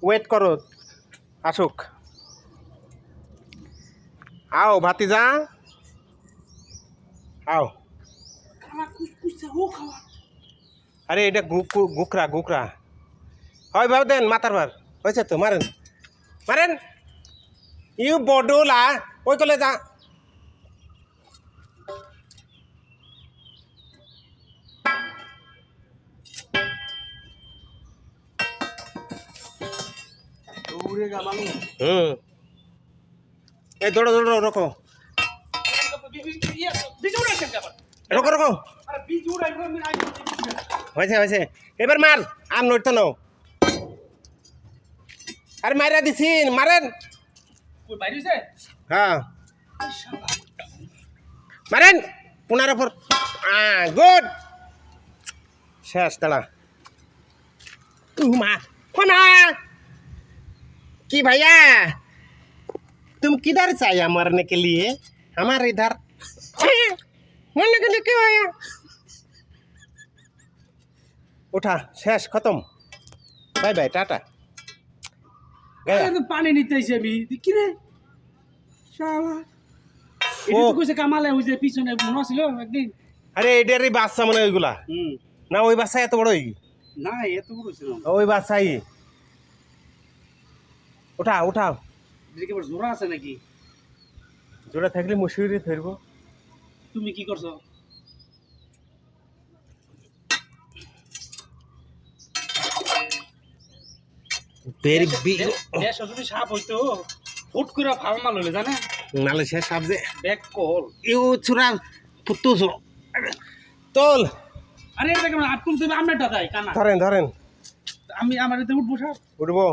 Wait করো আসুক। আও ভাতিজা আও। আরে এটা গুকরা গুকরা হয় ভাব দেন মাথার ভার হয়েছে তো মারেন মারেন ইউ বডুলা ওই কলে যা। এই দৌড়ো দৌড়ো রকো রকো রকো হয়েছে হয়েছে এবার মার আর নড়তো নাও। আরে মাইরা দিছি মারেন। হ্যাঁ মারেন 15 পর গুড শেষ দাঁড়া মা कोना कि भैया तुम किधर से आया मरने के लिए हमारे इधर मरने के लिए क्यों आया उठा शेष खत्म बाय बाय टाटा गया तो पानी नीचे से भी किरे শালা এটা তো কইছে কামালে হইছে পিছনে মনে ছিল একদিন। আরে এটারই বাচ্চা মনে ওইগুলা না ওই বাচ্চা এত বড় না এত বড় ছিল না ওই বাচ্চাই উঠা উঠাও দেখি বড় জোড়া আছে নাকি জোড়া থাকলে মুশকিলই ধরবো। তুমি কি করছো বেরি বিগ দেশ যদি সাপ হইতো ফুট করে ফাল মাল হইলে জানে মালয়েশিয়া সাপ যে ব্যাক কল ইউ চুরা ফুটুস তোল। আরে এটা কেমন আটকুন তুমি আমনেটা দাই কানা ধরেন ধরেন আমি আমার এতে উঠবো সাপ উঠবো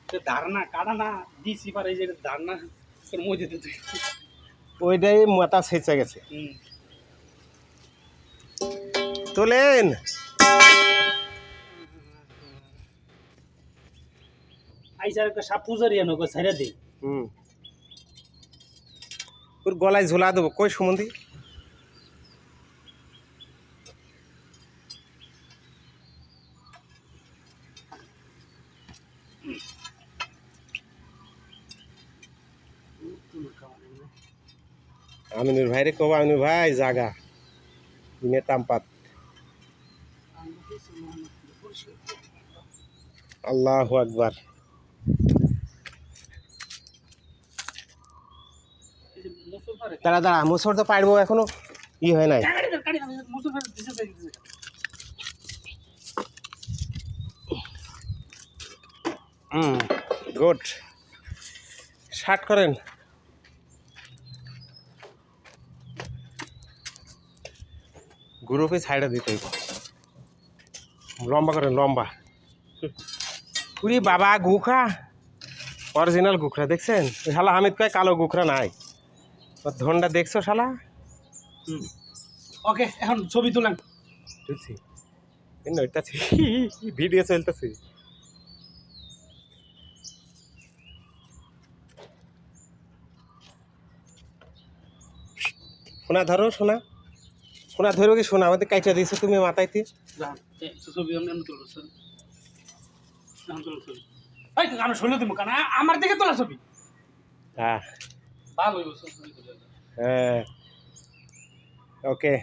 তো ধারণা কাটা না দিছি পারে এই যে ধারণা তোর মধ্যে দিতে ওইটাই মাথা ছেঁচে গেছে তোলেন আইসার একটা সাপ পূজারি আনো কো ছাইরা দে ওর গলায় ঝোলা দেবো কই সুমন্দি আমিনুর ভাই রে কব আমিনুর ভাই জাগা ইনে তামপাত আল্লাহু আকবার দাঁড়া দাঁড়া মুসর তো পারবো এখনো ই হয় নাই গুড শার্ট করেন গ্রুপে ছাইড়া দিতে হইব লম্বা করেন লম্বা পুরি বাবা গুখরা অরিজিনাল গুখরা দেখছেন শালা হামিদ কয় কালো গুখরা নাই ধনটা দেখছো শালা ওকে এখন ছবি তুলেন বুঝছি নইতাছি ভিডিও চলতেছে সোনা ধরো সোনা সোনা ধরো কি সোনা আমাদের কাইটা দিয়েছো তুমি মাথাইতে ছবি আমি তুলবো আমি শুনে তুমি কানা আমার দিকে তোলা ছবি হ্যাঁ ভালো হ্যাঁ ওকে